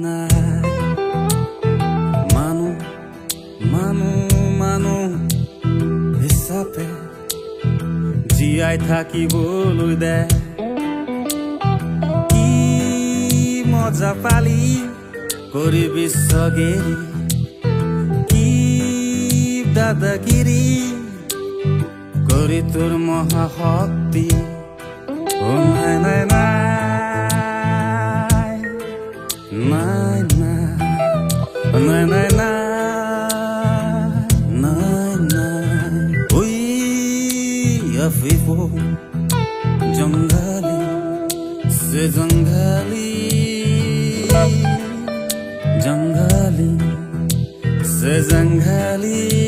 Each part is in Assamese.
নাই মানুহ হিচাপে জীয়াই থাকিবলৈ দে কি মজা পালি কৰিবি চগেৰি কি দাদাগিৰি কৰি তোৰ মহাশক্তি ও নাই নাই নাই নাই নাই নাই vivo janggali se janggali se janggali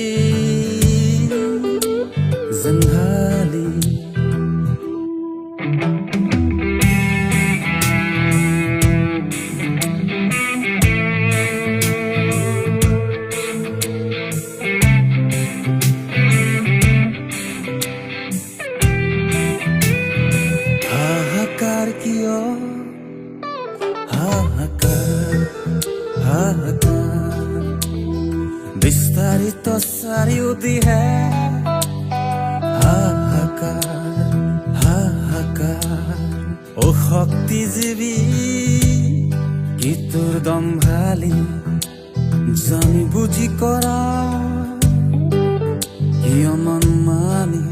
বিস্তারিত চাৰিওদিশে হাহাকাৰ ও শক্তিজীৱী কি তোৰ দম্ভালি জানি বুজি কৰা কিয় মন মানি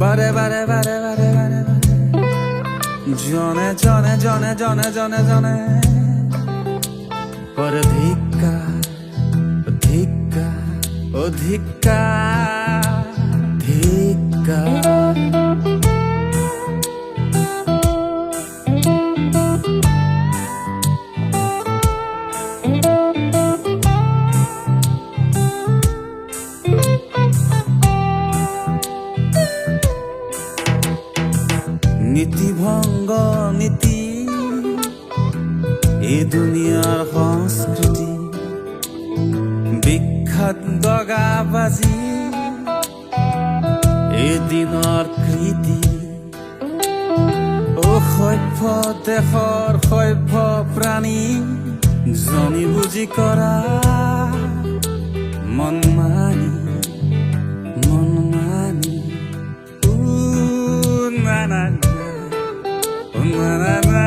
বাৰে বাৰে বাৰে বাৰে বাৰে বাৰে জনে জনে জনে জনে জনে জনে পৰ ধিক্কাৰ ধিক্কাৰ নীতিভংগ নীতি এই দুনিয়াৰ সংস্কৃতি বিখ্যাত দগাবাজি এদিনৰ কৃতি ও সভ্য দেশৰ সভ্য প্ৰাণী জানি বুজি কৰা মন মানি na na na